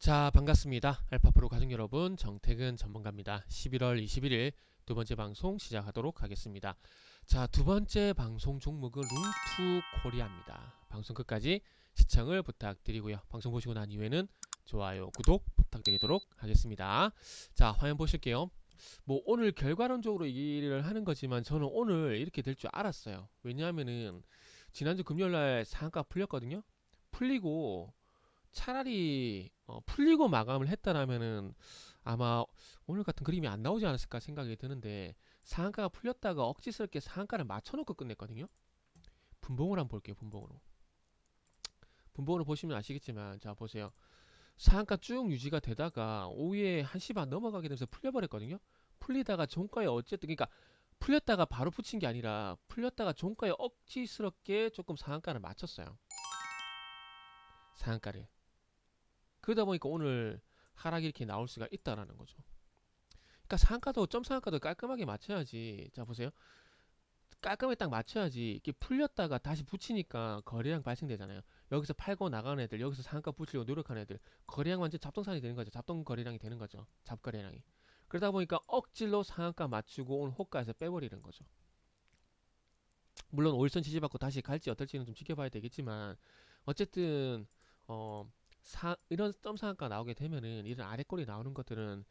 자, 반갑습니다. 알파프로 가족 여러분, 정태근 전문가입니다. 11월 21일 두 번째 방송 시작하도록 하겠습니다. 자, 두 번째 방송 종목은 룽투 코리아입니다. 방송 끝까지 시청을 부탁드리고요. 방송 보시고 난 이후에는 좋아요, 구독 부탁드리도록 하겠습니다. 자, 화면 보실게요. 뭐 오늘 결과론적으로 얘기를 하는 거지만 저는 오늘 이렇게 될 줄 알았어요. 왜냐하면은 지난주 금요일날 상한가 풀렸거든요. 풀리고 차라리 풀리고 마감을 했다라면은 아마 오늘 같은 그림이 안 나오지 않았을까 생각이 드는데, 상한가가 풀렸다가 억지스럽게 상한가를 맞춰놓고 끝냈거든요. 분봉을 한번 볼게요. 분봉으로 보시면 아시겠지만, 자 보세요. 상한가 쭉 유지가 되다가 오후에 1시 반 넘어가게 되면서 풀려버렸거든요. 풀리다가 종가에 어쨌든, 그러니까 풀렸다가 바로 붙인 게 아니라 풀렸다가 종가에 억지스럽게 조금 상한가를 맞췄어요. 상한가를. 그러다 보니까 오늘 하락이 이렇게 나올 수가 있다라는 거죠. 그러니까 상한가도 점 상한가도 깔끔하게 맞춰야지. 자 보세요. 깔끔하게 딱 맞춰야지. 이렇게 풀렸다가 다시 붙이니까 거래량 발생되잖아요. 여기서 팔고 나가는 애들, 여기서 상한가 붙이려고 노력하는 애들, 거래량 완전 잡동산이 되는 거죠. 잡동 거래량이 되는 거죠. 잡거래량이. 그러다 보니까 억지로 상한가 맞추고 오늘 호가에서 빼버리는 거죠. 물론 5일선 지지받고 다시 갈지 어떨지는 좀 지켜봐야 되겠지만, 어쨌든 이런 점 상한가 나오게 되면은 이런 아래 꼴이 나오는 것들은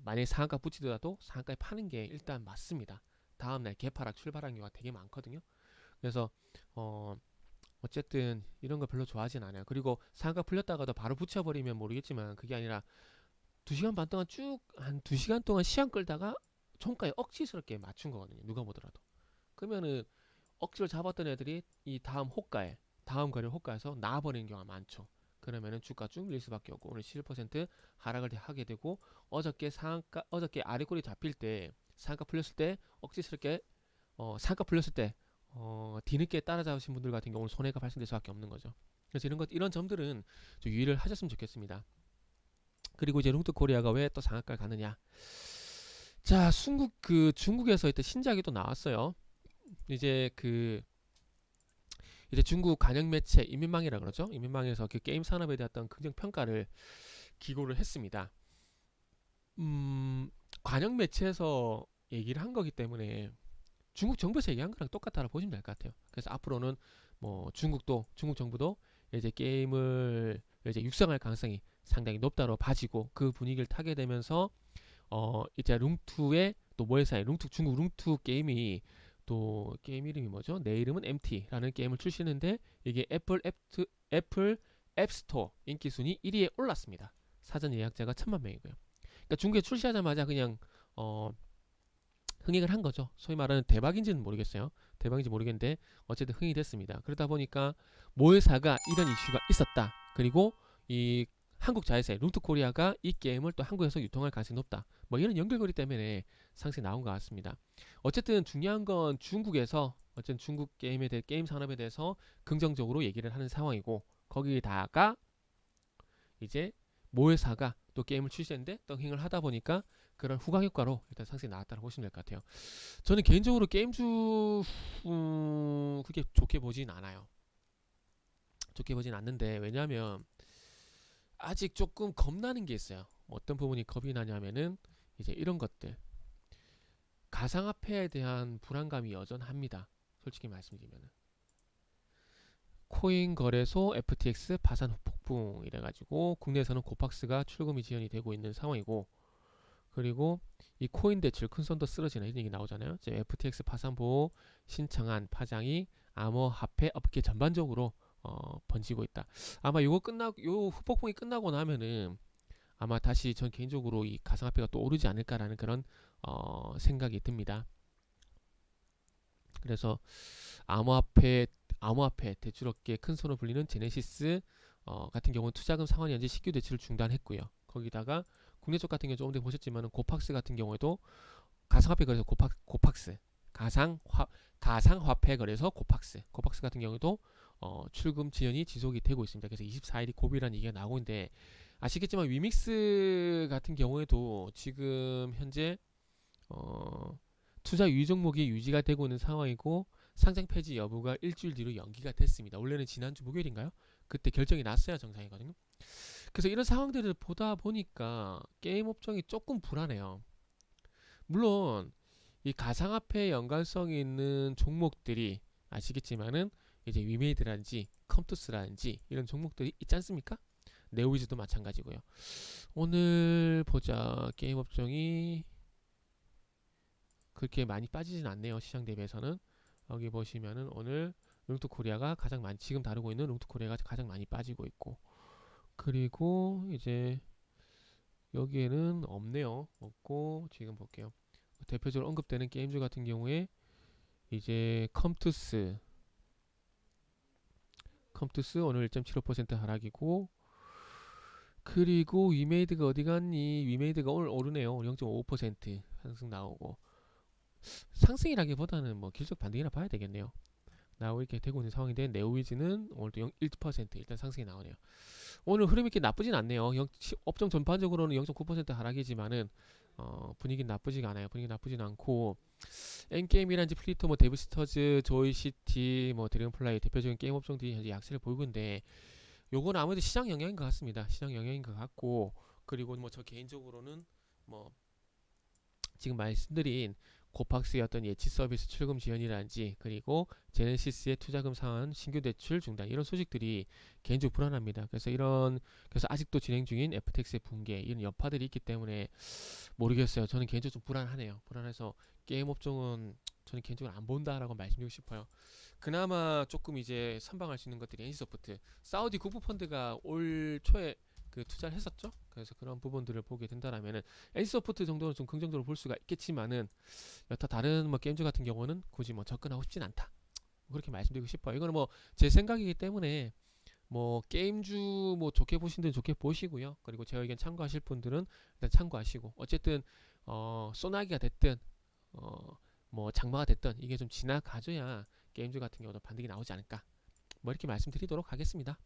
만약에 상한가 붙이더라도 상한가에 파는 게 일단 맞습니다. 다음날 개파락 출발한 경우가 되게 많거든요. 그래서 어 어쨌든 이런 거 별로 좋아하진 않아요. 그리고 상한가 풀렸다가도 바로 붙여버리면 모르겠지만, 그게 아니라 2시간 반 동안 쭉 한 2시간 동안 시간 끌다가 종가에 억지스럽게 맞춘 거거든요. 누가 보더라도. 그러면은 억지로 잡았던 애들이 이 다음 호가에, 다음 거래 호가에서 나와버리는 경우가 많죠. 그러면은 주가 쭉 밀릴 수밖에 없고 오늘 11% 하락을 하게 되고, 어저께 아래꼬리 잡힐 때 상가 풀렸을 때 억지스럽게 상가 풀렸을 때 뒤늦게 따라잡으신 분들 같은 경우는 손해가 발생될 수밖에 없는 거죠. 그래서 이런 점들은 좀 유의를 하셨으면 좋겠습니다. 그리고 이제 룽트 코리아가 왜 또 상한가를 가느냐? 자, 중국에서 이때 신작이 또 나왔어요. 이제 이제 중국 관영 매체 인민망이라 그러죠. 인민망에서 그 게임 산업에 대한 어떤 긍정 평가를 기고를 했습니다. 관영 매체에서 얘기를 한 거기 때문에 중국 정부에서 얘기한 거랑 똑같다고 보시면 될 것 같아요. 그래서 앞으로는 뭐 중국 정부도 이제 게임을 이제 육성할 가능성이 상당히 높다로 봐지고, 그 분위기를 타게 되면서 이제 룽투의 또 모회사의 중국 룽투 게임이, 또 게임 이름이 뭐죠? 내 이름은 MT라는 게임을 출시했는데, 이게 애플 앱스토어 인기 순위 1위에 올랐습니다. 사전 예약자가 1,000만 명이고요. 그러니까 중국에 출시하자마자 그냥 흥행을 한 거죠. 소위 말하는 대박인지는 모르겠어요. 대박인지 모르겠는데 어쨌든 흥이 됐습니다. 그러다 보니까 모회사가 이런 이슈가 있었다. 그리고 이 한국 자회사 룽투코리아가 이 게임을 또 한국에서 유통할 가능성이 높다. 뭐 이런 연결고리 때문에 상승이 나온 것 같습니다. 어쨌든 중요한 건 중국에서 어쨌든 중국 게임 산업에 대해서 긍정적으로 얘기를 하는 상황이고, 거기다가 이제 모회사가 또 게임을 출시했는데 또 흥을 하다 보니까 그런 후광 효과로 일단 상승이 나왔다고 보시면 될 것 같아요. 저는 개인적으로 게임주 그게 좋게 보진 않아요. 좋게 보진 않는데, 왜냐하면 아직 조금 겁나는 게 있어요. 어떤 부분이 겁이 나냐면은 이제 이런 것들, 가상화폐에 대한 불안감이 여전합니다. 솔직히 말씀드리면은 코인 거래소 FTX 파산 폭풍 이래가지고 국내에서는 코팍스가 출금이 지연이 되고 있는 상황이고, 그리고 이 코인 대출 큰 손도 쓰러지는 이런 얘기 나오잖아요. 이제 FTX 파산 보호 신청한 파장이 암호화폐 업계 전반적으로 번지고 있다. 아마 요 후폭풍이 끝나고 나면은 아마 다시 전 개인적으로 이 가상화폐가 또 오르지 않을까라는 그런 생각이 듭니다. 그래서 암호화폐 대출업계 큰 손으로 불리는 제네시스 같은 경우는 투자금 상환이 현재 신규 대출을 중단했고요. 거기다가 국내 쪽 같은 경우 조금 전에 보셨지만 코팍스 같은 경우에도 가상화폐 거래소 코팍스 가상화폐 거래소 코팍스 같은 경우도 출금 지연이 지속이 되고 있습니다. 그래서 24일이 고비라는 얘기가 나오고 있는데, 아시겠지만 위믹스 같은 경우에도 지금 현재 투자 유의 종목이 유지가 되고 있는 상황이고, 상장 폐지 여부가 일주일 뒤로 연기가 됐습니다. 원래는 지난주 목요일인가요? 그때 결정이 났어야 정상이거든요. 그래서 이런 상황들을 보다 보니까 게임 업종이 조금 불안해요. 물론 이 가상화폐 연관성이 있는 종목들이 아시겠지만은 이제 위메이드라든지 컴투스라든지 이런 종목들이 있지 않습니까? 네오위즈도 마찬가지고요. 오늘 보자. 게임 업종이 그렇게 많이 빠지진 않네요. 시장 대비해서는. 여기 보시면은 오늘 룽투 코리아가 가장 많이, 지금 다루고 있는 룽투 코리아가 가장 많이 빠지고 있고, 그리고 이제 여기에는 없네요. 없고, 지금 볼게요. 대표적으로 언급되는 게임주 같은 경우에 이제 컴투스 오늘 1.75% 하락이고, 그리고 위메이드가 어디 갔니? 위메이드가 오늘 오르네요. 0.5% 상승 나오고, 상승이라기보다는 뭐 기술적 반등이라 봐야 되겠네요. 나오고 이렇게 되고 있는 상황인데, 네오위즈는 오늘도 1% 일단 상승이 나오네요. 오늘 흐름이 이렇게 나쁘진 않네요. 업종 전반적으로는 0.9% 하락이지만은 분위기는 나쁘지가 않아요. 분위기 나쁘진 않고, 엔게임이란지 플리토, 뭐 데브스터즈, 조이시티, 뭐 드래곤플라이 대표적인 게임 업종들이 현재 약세를 보이고 있는데, 요건 아무래도 시장 영향인 것 같습니다. 시장 영향인 것 같고, 그리고 뭐 저 개인적으로는 뭐 지금 말씀드린 코팍스의 어떤 예치 서비스 출금 지연이라든지, 그리고 제네시스의 투자금 상환 신규 대출 중단, 이런 소식들이 개인적으로 불안합니다. 그래서 아직도 진행 중인 FTX의 붕괴, 이런 여파들이 있기 때문에 모르겠어요. 저는 개인적으로 좀 불안하네요. 불안해서 게임 업종은 저는 개인적으로 안 본다라고 말씀드리고 싶어요. 그나마 조금 이제 선방할 수 있는 것들이 NC소프트, 사우디 국부 펀드가 올 초에 그 투자를 했었죠. 그래서 그런 부분들을 보게 된다라면은 NC소프트 정도는 좀 긍정적으로 볼 수가 있겠지만은, 여타 다른 뭐 게임주 같은 경우는 굳이 뭐 접근하고 싶진 않다, 그렇게 말씀드리고 싶어요. 이거는 뭐 제 생각이기 때문에 뭐 게임주 뭐 좋게 보신 분은 좋게 보시고요. 그리고 제 의견 참고하실 분들은 일단 참고하시고, 어쨌든 소나기가 됐든 뭐 장마가 됐든 이게 좀 지나가줘야 게임주 같은 경우도 반등이 나오지 않을까, 뭐 이렇게 말씀드리도록 하겠습니다.